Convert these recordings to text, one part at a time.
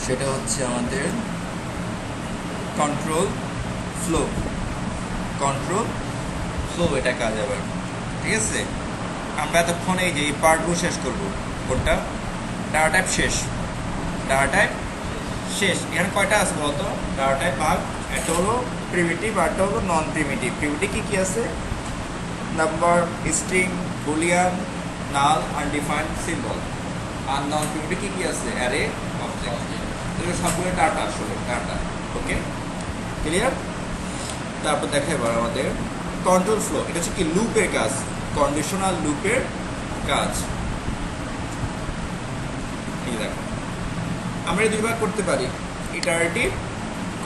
সেটা হচ্ছে আমাদের কন্ট্রোল ফ্লো। কন্ট্রোল ফ্লো এটা কাজ আবার, ঠিক আছে। আমরা এতক্ষণ এই যে এই পার্টগুলো শেষ করবো। কোনটা? ডাটা টাইপ শেষ। ডাটা টাইপ শেষ। এখানে কয়টা আছে বলতো? ডাটা টাইপ ভাগ, একটা হলো প্রিমিটিভ আর একটা হলো নন প্রিমিটিভ। প্রিমিটিভ কি কি আছে? নাম্বার, স্ট্রিং, বুলিয়ান, নাল, আনডিফাইন্ড, সিম্বল। আর নন প্রিমিটিভ কি কি আছে? Array, object. এগুলো সবগুলো ডাটা, আসলে ডাটা। ওকে, ক্লিয়ার? তারপর দেখা এবার আমাদের কন্ট্রোল ফ্লো। এটা হচ্ছে কি লুপের কাজ, কন্ডিশনাল লুপের কাজ। এই দেখো, আমরা দুই ভাগ করতে পারি, ইটারেটিভ,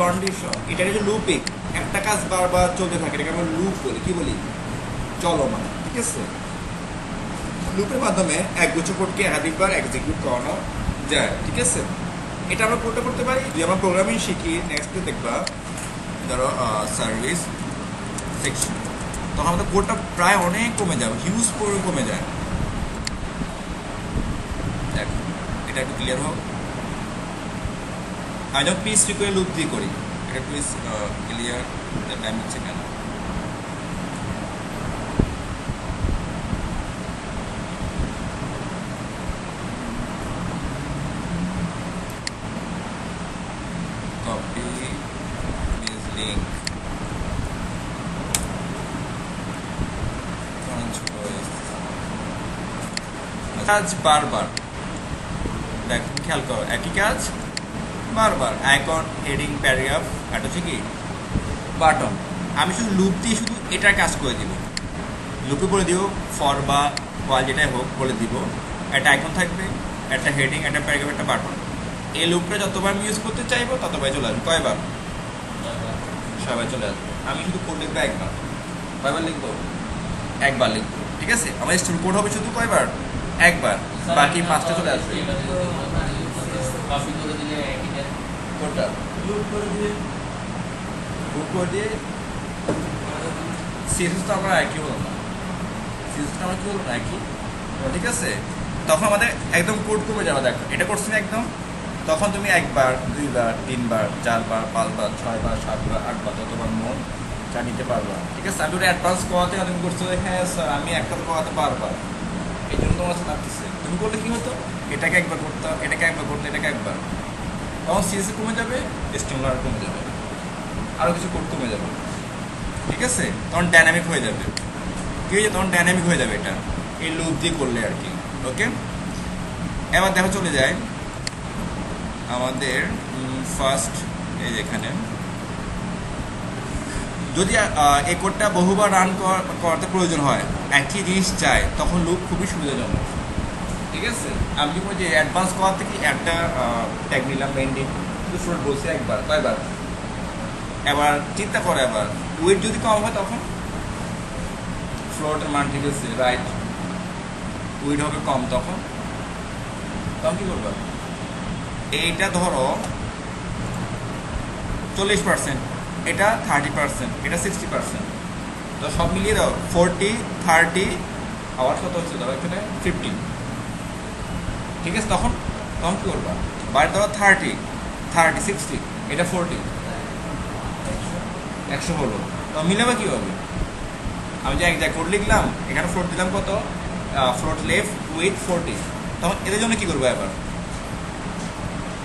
কন্ডিশন। ইটারেটিভ লুপিং, একটা কাজ বারবার চলতে থাকে, এটাকে আমরা লুপ বলি। কি বলি? চলমান, ঠিক আছে। লুপের মাধ্যমে একগুচ্ছ কোডকে একাধিকবার এক্সিকিউট করানো যায়, ঠিক আছে। এটা আমরা কোডটা করতে পারি যদি আমরা প্রোগ্রামিং শিখি। নেক্সটে দেখবা, ধরো সার্ভিস সেকশন, তখন আমাদের কোডটা প্রায় অনেক কমে যাবে, হিউজ পরিমাণে কমে যায়। দেখো, এটা একটু ক্লিয়ার হোক। আমি যখন পিস করে লুপ দিয়ে করি, এটা একটু ক্লিয়ার টাইম হচ্ছে কেন? কপি লিঙ্ক কাজ বারবার, দেখ খেয়াল করো, একই কাজ বারবার। আইকন, হেডিং, প্যারাগ্রাফ, এটা হচ্ছে কি বাটন। আমি শুধু লুপ দিয়ে শুধু এটার কাজ করে দিব। লুপে বলে দিব ফর বা হোয়াইল যেটাই হোক বলে দিব, একটা আইকন থাকবে, একটা হেডিং, একটা প্যারাগ্রাফ, একটা বাটন। এই লুপটা যতবার আমি ইউজ করতে চাইবো ততবার চলে আসবে। কয়বার? সবাই চলে আসবে। আমি শুধু কোড লিখবো একবার। কয়বার লিখবো? একবার লিখবো, ঠিক আছে। আমার স্টোর কোড হবে শুধু কয়বার? একবার। বাকি 5টা চলে আসবে। কোডটা লুপ করে দিয়ে সিএসএস তো আমরা একই হলো না, সিএসএসটা আমরা কি হলো না একই, ঠিক আছে। তখন আমাদের একদম কোড কমে যাবে। দেখো, এটা করছি না একদম, তখন তুমি একবার, দুইবার, তিনবার, চারবার, পাঁচবার, ছয়বার, সাতবার, আটবার, যতবার মন চা নিতে পারবা, ঠিক আছে। আমি ওটা অ্যাডভান্স করাতে তুমি করছো, হ্যাঁ স্যার আমি একটা করাতে পারবা, এই জন্য তোমার সাথে লাগতেছে। তুমি করলে কি হতো? এটাকে একবার করতাম, এটাকে একবার করতে, এটাকে একবার, তখন সিএসএস কমে যাবে, স্টেমলার কমে যাবে, আরও কিছু কোড কমে যাবে, ঠিক আছে। তখন ডাইনামিক হয়ে যাবে। কি হয়ে যাবে? তখন ডাইনামিক হয়ে যাবে এটা, এই লুপ দিয়ে করলে আর কি। ওকে, এবার দেখা চলে যায় আমাদের ফার্স্ট এই যেখানে, যদি এই কোডটা বহুবার রান করতে প্রয়োজন হয়, একই জিনিস চাই, তখন লুপ খুবই সুবিধাজনক, ঠিক আছে। আমি কি বলছি, অ্যাডভান্স করার থেকে একটা ট্যাগ নিলাম, মেনটেন ফ্লোট বলছি একবার, কয়বার? এবার চিন্তা করো, এবার ওয়েট যদি কম হয় তখন ফ্লোটের মান, ঠিক আছে, রাইট, ওয়েট হবে কম, তখন কি করবা? এইটা ধরো 40%, এটা 30%, এটা 60%, তো সব মিলিয়ে দাও 40, 30, আবার কত হচ্ছে ধরো এখানে 15, ঠিক আছে। তখন কি করবা? বাইরে ধরো 30, 60, এটা 40, 100 হলো, তো মিলাবে কী হবে? আমি যে এক জায়গায় কোড লিখলাম, এখানে ফ্লোট দিলাম কত, ফ্লোট লেফট উইথ 40, তখন এদের জন্য কী করবো এবার?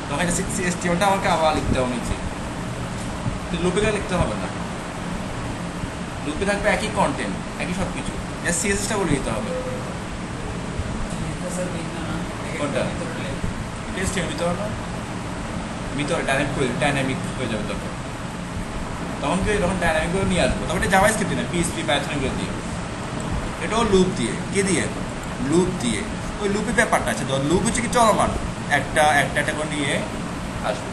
তখন এটা 60 এস্টিমেটটা আমাকে আবার লিখতে হবে নিচে, লুপে গেলে লিখতে হবে না, লুপে থাকবে একই কন্টেন্ট, একই সব কিছু, জাস্ট সিএসএসটা বলে দিতে হবে। কোনটা? টেস্ট দিতে হবে না, ভিতরে ডাইনামিক হয়ে যাবে তখন। তখন কি, তখন ডাইনামিক করে নিয়ে আসবো, তখন এটা জাভাস্ক্রিপ্ট না, পিএইচপি, পাইথন এগুলো দিয়ে, এটাও লুপ দিয়ে। কে দিয়ে? লুপ দিয়ে। ওই লুপের ব্যাপারটা আছে, লুপ হচ্ছে কি চলমান, একটা করে নিয়ে আসবে,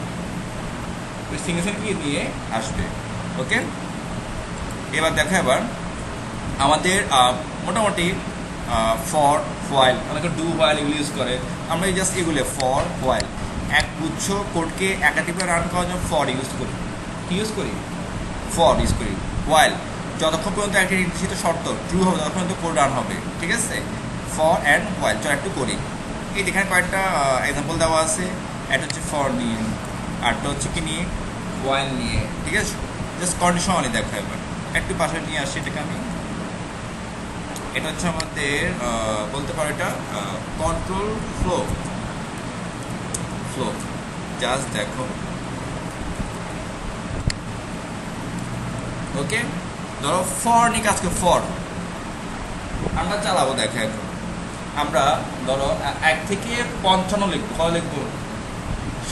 ওই সিঙ্গেল কি নিয়ে আসবে। ওকে, এবার দেখো, এবার আমাদের মোটামুটি ফর, হোয়াইল, অনেকে ডু হোয়াইল এগুলো ইউজ করে, আমরা জাস্ট এগুলো ফর, হোয়াইল, এক গুচ্ছ কোডকে একাধিকবার রান করার জন্য ফর ইউজ করি। কি ইউজ করি? ফর ইউজ করি। হোয়াইল, যতক্ষণ পর্যন্ত একটা নির্দিষ্ট শর্ত ট্রু হবে ততক্ষণ পর্যন্ত কোড রান হবে, ঠিক আছে। ফর অ্যান্ড হোয়াইল, চল একটু করি। এই যেখানে কয়েকটা এক্সাম্পল দেওয়া আছে, এটা হচ্ছে ফর নিয়ে, আরটা হচ্ছে কি নিয়ে, ওয়াইল নিয়ে, ঠিক আছে? জাস্ট কন্ডিশন অনলি দেখো একবার, একটু পাশে নিয়ে আসি এটাকে আমি। এটা হচ্ছে আমাদের বলতে পারো এটা কন্ট্রোল ফ্লো, ফ্লো জাস্ট দেখো। ওকে, ধরো ফর নিয়ে কাজ করে, ফর আমরা চালাবো দেখো এখন। আমরা ধরো 1 থেকে 55 লিখবো, কত লিখবো?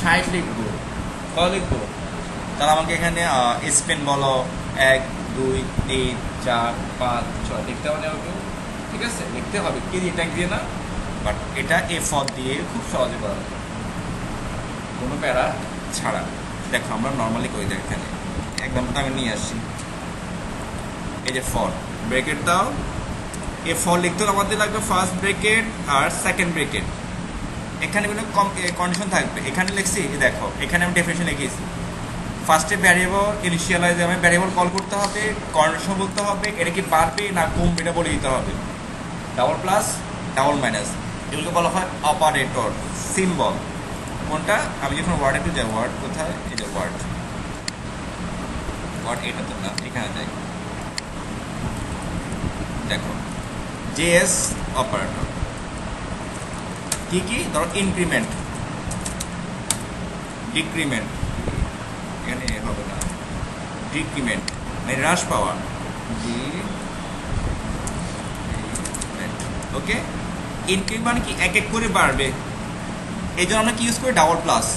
60 লিখবো, কত লিখবো? তাহলে আমাকে এখানে স্পেন বলো 1 2 3 4 5 6 লিখতে হবে না? ঠিক আছে, লিখতে হবে কি দিয়ে, ট্যাগ দিয়ে না, বাট এটা ফর দিয়ে খুব সহজে করা হবে, কোনো প্যারা ছাড়া। দেখো আমরা নর্মালি করি, দেখ এখানে এক্সাম্পলটা আমি নিয়ে আসছি। এই যে ফর ব্রেকেট দাও, ফর লিখতে হলে আমাদের লাগবে ফার্স্ট ব্রেকেট আর সেকেন্ড ব্রেকেট। এখানে কোনো কন্ডিশন থাকবে, এখানে লিখছি দেখো, এখানে আমি ডেফিনেশন লিখেছি। ফার্স্টে ভ্যারিয়েবল ইনিশিয়ালাইজ, আমি ভ্যারিয়েবল কল করতে হবে, কন্ডিশন বলতে হবে, এটা কি বাড়বে না কমবে এটা বলে দিতে হবে। ডাবল প্লাস, ডাবল মাইনাস, এগুলোকে বলা হয় অপারেটর সিম্বল। কোনটা? আমি যখন ওয়ার্ড একটু যাই, ওয়ার্ড কোথায়? এই যে ওয়ার্ড, ওয়ার্ড এটা তো না, এখানে যাই দেখো, জেএস অপারেটর কি কি? ধরো ইনক্রিমেন্ট, ডিক্রিমেন্ট, এখানে হবে না, ডিক্রিমেন্ট মানে হ্রাস পাওয়া, ওকে। ইনক্রিমেন্ট মানে কি? এক এক করে বাড়বে, এই জন্য আমরা কি ইউজ করি? Double plus.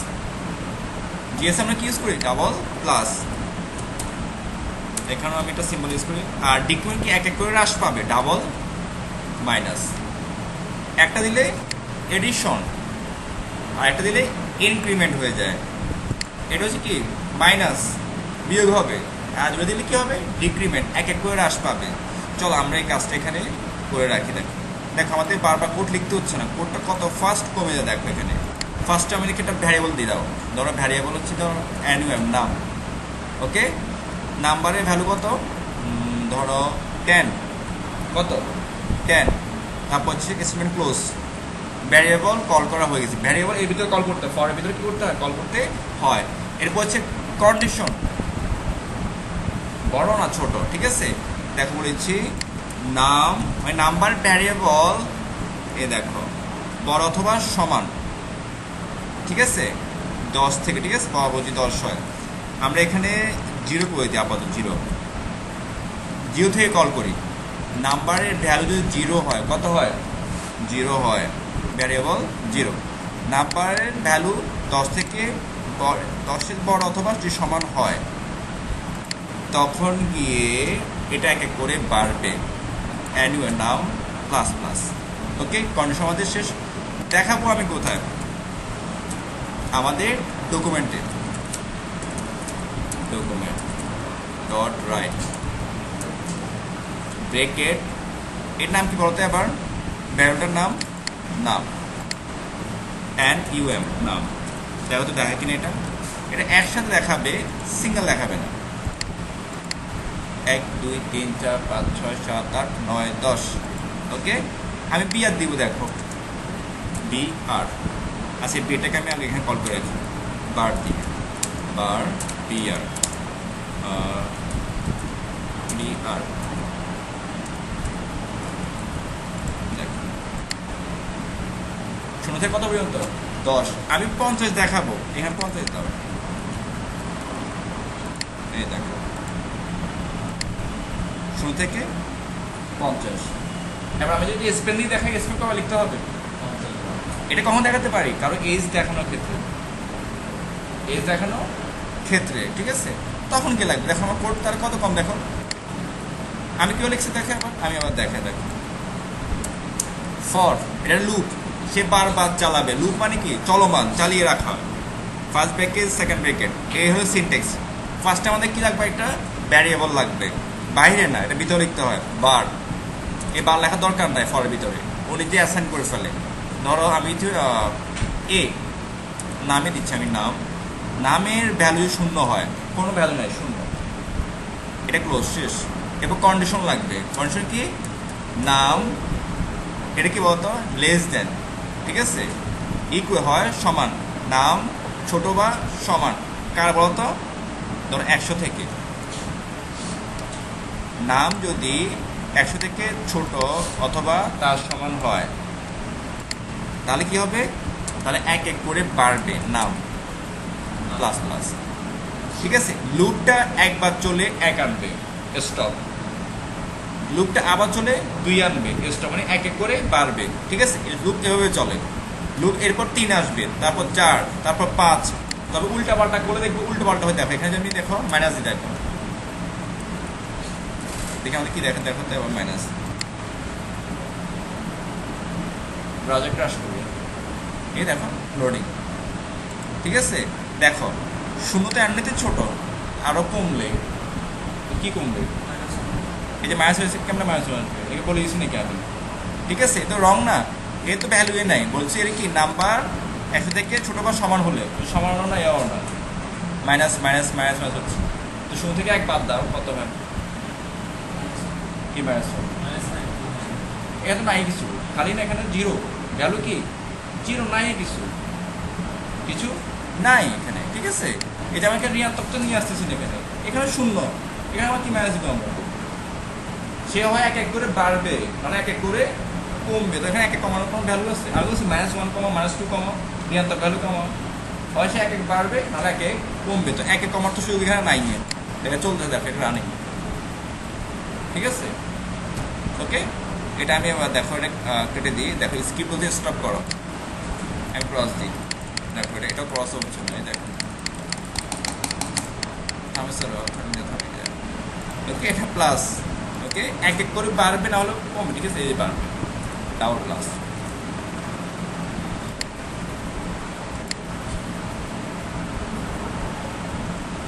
জিএস আমরা কি ইউজ করি? Double plus. এখানেও আমি একটা সিম্বল ইউজ করি। আর ডিক্রিমেন্ট কি? এক এক করে হ্রাস পাবে, ডাবল মাইনাস। একটা দিলে এডিশন আর একটা দিলে ইনক্রিমেন্ট হয়ে যায়, এটা হচ্ছে কি? মাইনাস, বিয়োগ হবে। আর দুটো দিলে কি হবে? ডিক্রিমেন্ট, এক এক করে হ্রাস পাবে। চলো আমরা এই কাজটা এখানে করে রাখি। দেখো আমাদের বারবার কোড লিখতে হচ্ছে না, কোডটা কত ফাস্ট কমে যায় দেখো। এখানে ফার্স্টে আমি লিখে একটা ভ্যারিয়েবল দিয়ে দাও, ধরো ভ্যারিয়েবল হচ্ছে ধরো অ্যানুয়াল নাম, ওকে। নাম্বারের ভ্যালু কত? ধরো 10, কত? 10। তারপর হচ্ছে স্টেটমেন্ট ক্লোজ, ভ্যারিয়েবল কল করা হয়ে গেছে, ভ্যারিয়েবল এর ভিতরে কল করতে হয়, ফরের ভিতরে কি করতে হয়? কল করতে হয়। এরপর হচ্ছে কন্ডিশন, বড় না ছোট, ঠিক আছে? দেখো বলেছি নাম মানে নাম্বার ভ্যারিয়েবল, এ দেখো বড় অথবা সমান, ঠিক আছে? 10 থেকে, ঠিক আছে, পাওয়া বলছি 10 হয়, আমরা এখানে 0 করে দিই, আপাতত 0 থেকে কল করি। নাম্বারের ভ্যালু যদি 0 হয়, কত হয়? 0 হয়, ভ্যারিয়েবল 0। নাম্বারের ভ্যালু 10 থেকে 10-এর বড় অথবা যদি সমান হয়, তখন গিয়ে এটা এক এক করে বাড়বে, অ্যানুয়াল নাম প্লাস প্লাস, ওকে। কন্ডিশন আমাদের শেষ। দেখাবো আমি কোথায়? আমাদের ডকুমেন্টে, ডকুমেন্ট ডট রাইট ব্রেকেট, এর নাম কি বলতে? আবার ভ্যারিয়েবলটার নাম, নাম অ্যান্ড ইউএম, নাম। দেখো তো দেখা কিনা এটা, এটা একসাথে দেখাবে, সিঙ্গেল দেখাবে না। 1 2 3 4 5 6 7 8 9 10, ওকে। আমি বি আর দিব, দেখো বি আর, আচ্ছা বিটাকে আমি আগে এখানে কল করে রাখি, বার দিয়ে, বার বি আর, বি আর, শূন্য থেকে কত পর্যন্ত? 10। আমি 50 দেখাবো, এখানে 50 দাও, এই দেখো 0 থেকে 50। এবার আমি যদি স্পেন দিয়ে দেখাই, স্পেন কবে লিখতে হবে? এটা কখন দেখাতে পারি? কারো এজ দেখানোর ক্ষেত্রে, এজ দেখানোর ক্ষেত্রে, ঠিক আছে? তখন কি লাগবে? দেখো আমার কোড তার কত কম, দেখো আমি কেউ লিখছি, দেখে আবার আমি আবার দেখে, দেখো ফর, এটা লুপ, সে বারবার চালাবে। লুপ মানে কি? চলমান, চালিয়ে রাখা। ফার্স্ট ব্রেকেট, সেকেন্ড ব্রেকেট, এই হলো সিনটেক্স। ফার্স্টে আমাদের কি লাগবে? একটা ভ্যারিয়েবল লাগবে, বাইরে না, এটা ভিতরে লিখতে হয়, বার। এই বার লেখার দরকার নাই ফরের ভিতরে, উনি যে অ্যাসাইন করে ফেলে। ধরো আমি এ নামে দিচ্ছি, আমি নাম, নামের ভ্যালু 0 হয়, কোনো ভ্যালু নাই, 0, এটা ক্লোজ, শেষ। এরপর কন্ডিশন লাগবে, কন্ডিশন কি? নাম, এটা কি বলতো? লেস দেন, ঠিক আছে, ইকুয়াল হয়, সমান, নাম ছোট বা সমান কার বলতো, ধরো 100 থেকে, নাম যদি 100 থেকে ছোট অথবা তার সমান হয় তাহলে কি হবে, তাহলে এক এক করে বাড়বে নাম প্লাস প্লাস। ঠিক আছে, লুপটা একবার চলে 1 আনবে স্টপ, লুপটা আবার চলে 2 আনবে স্টপ, মানে এক এক করে বাড়বে। ঠিক আছে, লুপ এভাবে চলে। লুপ এরপর 3 আসবে, তারপর 4, তারপর 5, তবে উল্টা পাল্টা করে দেখবো উল্টা পাল্টা হয়ে দেখো। এখানে যদি দেখো মাইনাস দিয়ে দেখো, দেখে আমাদের কি দেখো, দেখো তো এবার মাইনাস, ব্রাউজার ক্রাশ করবে, এই দেখো লোডিং। ঠিক আছে, দেখো শূন্যতে আনলেতে ছোট, আরো কমলে কি কমবে, এই যে মাইনাস হয়েছে, কেমন মাইনাস আসবে, একে বলে দিচ্ছি নাকি আপনি? ঠিক আছে, এ তো রং না, এ তো ভ্যালুয়ে নাই, বলছি এর কি নাম্বার 100 থেকে ছোট বা সমান হলে, সমান না এও না, মাইনাস মাইনাস মাইনাস মাইনাস হচ্ছে। তো শূন্য থেকে 1 বাদ দাও, কত হয়, কি মাইনাস হবে, এটা তো নাই কিছু, খালি না এখানে জিরো, ভ্যালু কি জিরো, নাই কিছু, কিছু নাই এখানে। ঠিক আছে, এটা আমাকে ঋণাত্মক তো নিয়ে আসতেছি না, এখানে এখানে শূন্য, এখানে আমার কি মাইনাস দিব আমরা, সে হয় এক এক করে বাড়বে, মানে এক এক করে কমবে। তো এখানে এক এক কমানোর কোনো ভ্যালু আছে, আর বলছি -1 কমা -2 কমা, ঋণাত্মক ভ্যালু কমা, হয় সে এক এক বাড়বে নাহলে এক এক কমবে। তো এক এক কমার তো সুযোগ এখানে নাই, এটা চলতে দেখো, এটা রানিং। ঠিক আছে, ওকে, এটা আমি আবার দেখো, এটা কেটে দিই, দেখো স্কিপ বলতে স্টপ করো, আমি ক্রস দিই, দেখো এটা ক্রস হচ্ছে না, দেখো ওকে, এটা প্লাস, ওকে, এক এক করে বাড়বে না হলে কমবে। ঠিক আছে, এই যে বাড়বে, ডাবল প্লাস।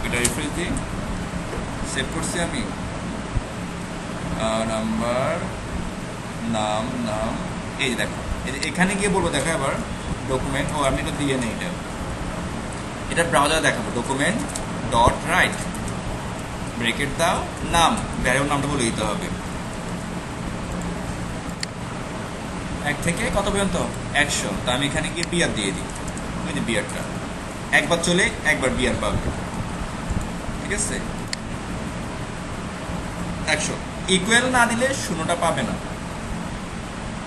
এটা রিফ্রেশ দিই, সেভ করছি আমি, নাম্বার, নাম, নাম, এই যে দেখো, এখানে গিয়ে বলবো, দেখো এবার ডকুমেন্ট, ও আমি এটা দিয়ে নেই, এটা ব্রাউজার দেখাবো, ডকুমেন্ট ডট রাইট, ব্রেকেট দাও, নাম, ভ্যারিয়েবল নামটা বলে দিতে হবে, 1 থেকে কত পর্যন্ত 100। তো আমি এখানে গিয়ে বিয়ার দিয়ে দিই, ওই যে বিয়ারটা একবার চলে একবার বিয়ার পাবে। ঠিক আছে, 100 ইকুয়াল না দিলে শূন্যটা পাবে না।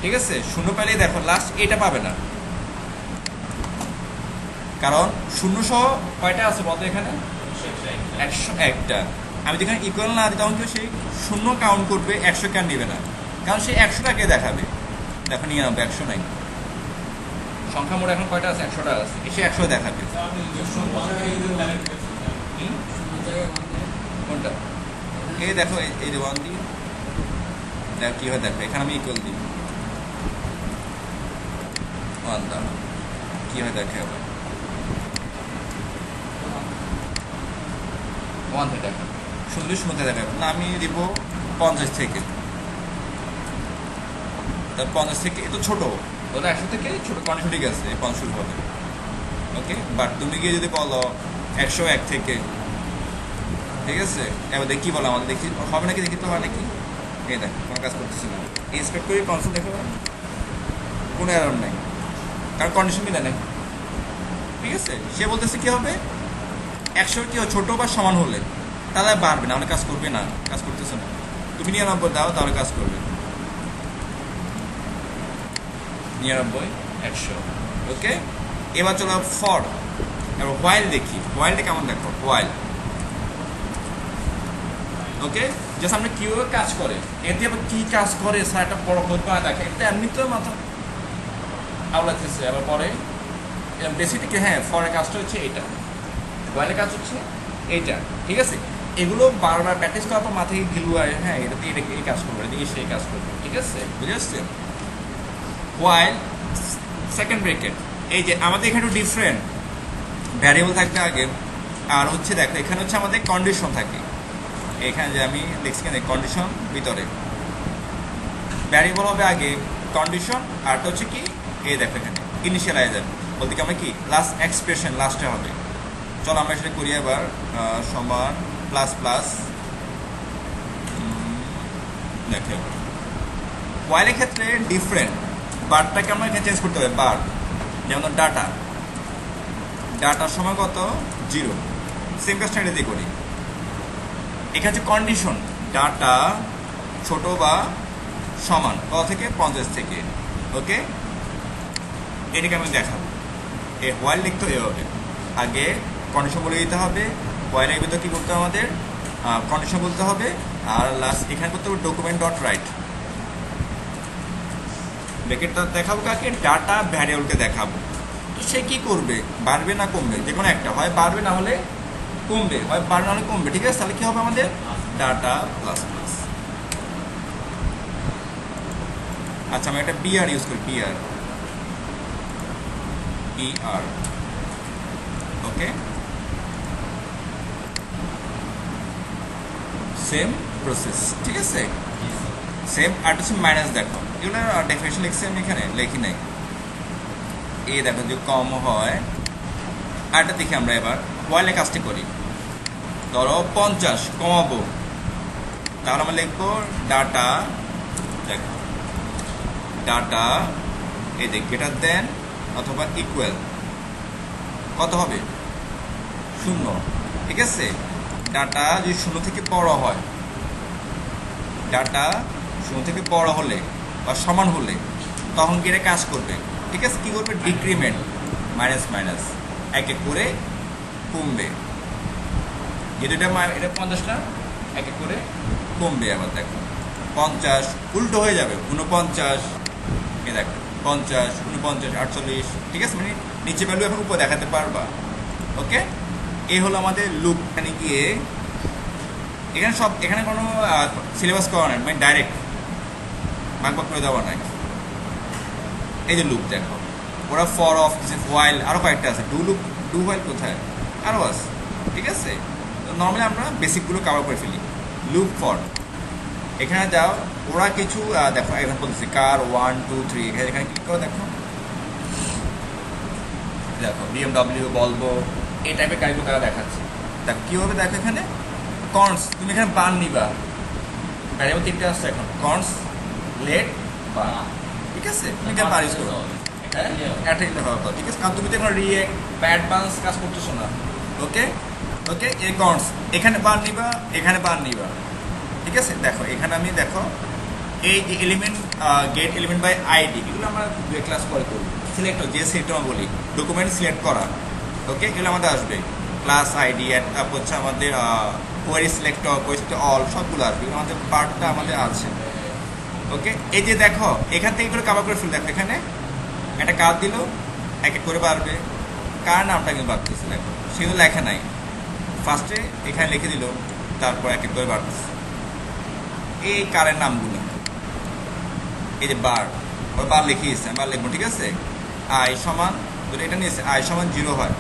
ঠিক আছে, শূন্য পেলেই দেখো লাস্ট এটা পাবে না, কারণ শূন্য সহ কয়টা আছে বলতো এখানে, 101টা। আমি যেখানে ইকুয়াল না দিই তখন কেউ সেই শূন্য কাউন্ট করবে, 100 কাউন্ট নেবে না, কারণ সে 100টাকে দেখাবে। দেখো নিয়ে নামবে, 100 নাই, সংখ্যা মোট এখন কয়টা আছে, 100টা আছে, এসে 100 দেখাবে। কোনটা, এই দেখো, এই যে 1 দিই, দেখো কি হয়, দেখো এখানে আমি ইকুয়াল দিই 1 দাও, কি হয় দেখে আবার 1 থেকে দেখা, 0 দেখাবে না, আমি দিব 50 থেকে, 50 থেকে, এ তো ছোটো, তাহলে 100 থেকে ছোটো, কন্ডিশন ঠিক আছে, 50 হবে। ওকে, বাট তুমি গিয়ে যদি বলো 101 থেকে, ঠিক আছে, এবার দেখি কি বলো, আমাদের দেখি হবে নাকি, দেখি তো হয় নাকি, এই দেখ কোনো কাজ করতেছি না, এই স্পেক্ট করে কনসোল দেখো, কোনো এরর নাই, কারণ কন্ডিশন মিলে নেই। ঠিক আছে, সে বলতেছে কি হবে, 100 কি ছোটো বা সমান হলে তাহলে বাড়বে না, অনেক কাজ করবে না, কাজ করতেছে না, তুমি 99 দাও তাহলে কাজ করবে, 99, 100। ওকে, এবার চলো ফর, এবার হোয়াইল দেখি, হোয়াইলটা কেমন দেখো, হোয়াইল। ওকে, জাস্ট আমরা কীভাবে কাজ করে, এতে আবার কী কাজ করে স্যার একটা বড় পা দেখে, এটা এমনিতেও মাথা আওলাতেছে। আবার পরে বেসিকলি হ্যাঁ, ফরের কাজটা হচ্ছে এইটা, হোয়াইলের কাজ হচ্ছে এইটা। ঠিক আছে, এগুলো বারবার প্র্যাকটিস করার পর মাথায় গিলু আর হ্যাঁ, এটাতে এটা এই কাজ করবে, এদিকে সেই কাজ করবে। ঠিক আছে, বুঝে আসছে। হোয়াইল সেকেন্ড ব্রেকেট, এই যে আমাদের এখানে ডিফারেন্ট ভ্যারিয়েবল থাকবে আগে, আর হচ্ছে দেখো এখানে হচ্ছে আমাদের কন্ডিশন থাকে, এখানে যে আমি লিখছি কেন কন্ডিশন, ভিতরে ভ্যারিয়েবল হবে আগে কন্ডিশন, আরটা হচ্ছে কি এই দেখো এখানে ইনিশিয়ালাইজার, বলতে কি আমরা কি লাস্ট এক্সপ্রেশন লাস্টে হবে। চলো আমরা সেটা করি এবার, সমান প্লাস প্লাস, দেখো ওয়াইলের ক্ষেত্রে ডিফারেন্ট, বারটাকে আমরা এখানে চেঞ্জ করতে হবে, বার যেমন ডাটা, ডাটার সময় কত 0, সেম কাজটা এটা দিয়ে করি। এখানে হচ্ছে কন্ডিশন, ডাটা ছোট বা সমান কত থেকে 50 থেকে। ওকে, এটাকে আমি দেখাবো। হোয়াইল লিখতে হবে, আগে কন্ডিশন বলে দিতে হবে, হোয়াইলের ভিতরে কী করতে হবে আমাদের কন্ডিশন বলতে হবে, আর লাস্ট এখানে করতে হবে ডকুমেন্ট ডট রাইট। ব্র্যাকেটটা দেখাবো কাকে, ডাটা ভ্যারিয়েবলকে দেখাবো। তো সে কি করবে, বাড়বে না কমবে, যে কোনো একটা, হয় বাড়বে না হলে কমবে, হয় বাড়বে না হলে কমবে। ঠিক আছে, তাহলে কি হবে আমাদের ডাটা প্লাস প্লাস। আচ্ছা, আমি একটা বিআর ইউজ করি, বিআর বিআর। ওকে, সেম প্রসেস। ঠিক আছে, সেম। আর হচ্ছে মাইনাস, দেখো এগুলো ডেফিনেশন লিখছি আমি, এখানে লিখি নাই। এই দেখো যদি কম হয়, আরটা দেখি আমরা এবার ওয়াইলে কাজটি করি। ধরো 50 কমাবো, তাহলে আমরা লিখবো ডাটা, দেখো ডাটা এই দেখ গ্রেটার দেন অথবা ইকুয়াল কত হবে 0। ঠিক আছে, ডাটা যদি 0 থেকে বড় হয়, ডাটা 0 থেকে বড় হলে বা সমান হলে তখন কি এটা কাজ করবে। ঠিক আছে, কী করবে, ডিক্রিমেন্ট, মাইনাস মাইনাস এক এক করে কমবে। যেহেতু এটা 50টা এক এক করে কমবে। আবার দেখো 50 উল্টো হয়ে যাবে 49, এ দেখো 50, 49, 48। ঠিক আছে, মানে নিচে ভ্যালু এখন উপর দেখাতে পারবা। ওকে, এই হলো আমাদের লুপ। এখানে গিয়ে এখানে সব, এখানে কোনো সিলেবাস করা নাই, মানে ডাইরেক্ট ভাগ ভাগ করে দেওয়া নাই। এই যে লুপ দেখো, ওরা ফর অফ দিছে, হোয়াইল, আরও কয়েকটা আছে, ডু লুপ, ডু হোয়াইল কোথায় আরও আছে। ঠিক আছে, তো নর্মালি আমরা বেসিকগুলো কভার করে ফেলি। লুপ ফর, এখানে যাও, ওরা কিছু দেখো এখানে বলতেছে কার 1 2 3, এখানে ক্লিক করো, দেখো দেখো BMW, বলবো, এই টাইপের গাড়িগুলো তারা দেখাচ্ছে। দেখো কীভাবে, দেখো এখানে কর্নস, তুমি এখানে বান নিবা, গাড়ি আমার 3টে আসছে এখন, কর্নস, লেট, বান। ঠিক আছে, তুমি এখানে বার ইউজ করো, একটা নিতে হবে। ঠিক আছে, কারণ তুমি তো এখন রিয়েক্ট বা অ্যাডভান্স কাজ করতেছো না। ওকে ওকে, এই কর্নস, এখানে বান নিবা, এখানে বান নিবা। ঠিক আছে, দেখো এখানে আমি, দেখো এই যে element, get element by ID, এগুলো আমরা ক্লাস পরে করব। সিলেক্ট, যে সেটা আমরা বলি ডকুমেন্ট সিলেক্ট করা। ওকে, এগুলো আমাদের আসবে, ক্লাস আইডি, তারপর হচ্ছে আমাদের কোয়ারি সিলেক্টর, কোয়ারি অল, সবগুলো আসবে, আমাদের পার্টটা আমাদের আছে। ওকে, এই যে দেখো এখান থেকে এগুলো কাভার করে ফেল। দেখো এখানে একটা কাজ দিল, এক এক করে বাড়বে, কার নামটা কিন্তু বাড়তেছে, দেখো সেগুলো লেখা নাই, ফার্স্টে এখানে লিখে দিল, তারপর এক এক করে বাড়তেছে এই কারের নামগুলো। এই যে বার, ওই বার লিখিয়েছে, বার লিখবো। ঠিক আছে, আই সমান, যদি এটা নিয়েছে আই সমান 0 হয়,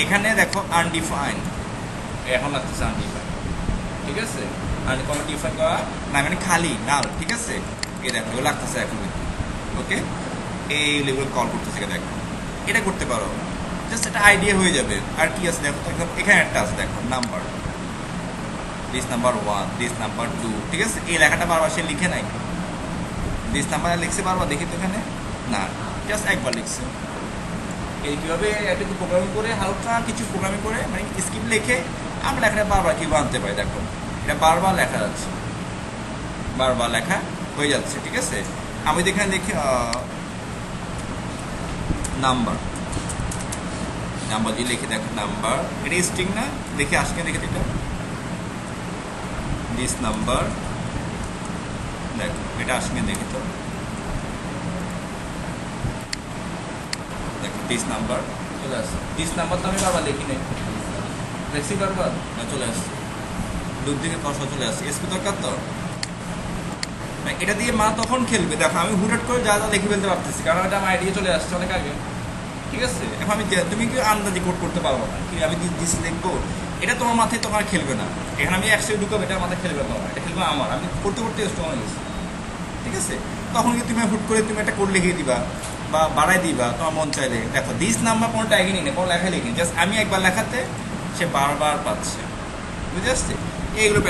এখানে দেখো আনডিফাইন, এখন লাগতেছে আনডিফাইন। ঠিক আছে, আর কোনো ডিফাইন করা না, মানে খালি নাল। ঠিক আছে, এই দেখো এগুলো লাগতেছে এখন। ওকে, এই লেগুলো কল করতেছে, দেখো এটা করতে পারো, জাস্ট একটা আইডিয়া হয়ে যাবে। আর কি আছে দেখো, এখানে একটা আছে, দেখো number, this number 1, this number 2। ঠিক আছে, এই লেখাটা বারবার সে লিখে নাই, দিস নাম্বার লিখছে বারবার, দেখি তো এখানে না, জাস্ট একবার লিখছে। এই কীভাবে একটা প্রোগ্রামিং করে, হালকা কিছু প্রোগ্রামিং করে, মানে স্কিপ লিখে আমরা লেখাটা বারবার কীভাবে আনতে পারি। দেখো এটা বারবার লেখা যাচ্ছে, বারবার লেখা হয়ে যাচ্ছে। ঠিক আছে, আমি তো এখানে দেখি নাম্বার, নাম্বার দিয়ে লিখে, দেখো নাম্বার, এটা স্ট্রিং না, দেখি আসকে দেখে এটা দিস নাম্বার, দেখো এটা আসকে দেখি তো, দেখো দিস নাম্বার চলে আসছে। দিস নাম্বার তো আমি বারবার লিখি নেই, দেখছি বারবার না, চলে আসছে, দুধ দিকে কষা চলে আসছে। এসপি দরকার তো, এটা দিয়ে মা তখন খেলবে। দেখো আমি হুটহাট করে যা যা লিখে ফেলতে পারতেছি, কারণ এটা আমার আইডিয়া চলে আসছে অনেক আগে। ঠিক আছে, এখন আমি, তুমি কি আন্দাজি কোড করতে পারবো না, কি আমি দিস লিখবো, এটা তোমার মাথায় তোমার খেলবে না। এখানে আমি একসাথে ঢুকাবো, এটা মাথায় খেলবে তোমার, এটা খেলবে আমার, আমি করতে করতে স্ট্রং হয়ে গেছি। ঠিক আছে, তখন কি তুমি হুট করে তুমি একটা কোড লিখিয়ে দিবা বা বাড়াই দিবা তোমার মন চাইলে। দেখো দিস নাম্বার কোনটা এগিয়ে নিই, কোনো লেখা লিখিনি, জাস্ট আমি একবার লেখাতে সে বারবার পাচ্ছে। বুঝে আসছে, এইগুলো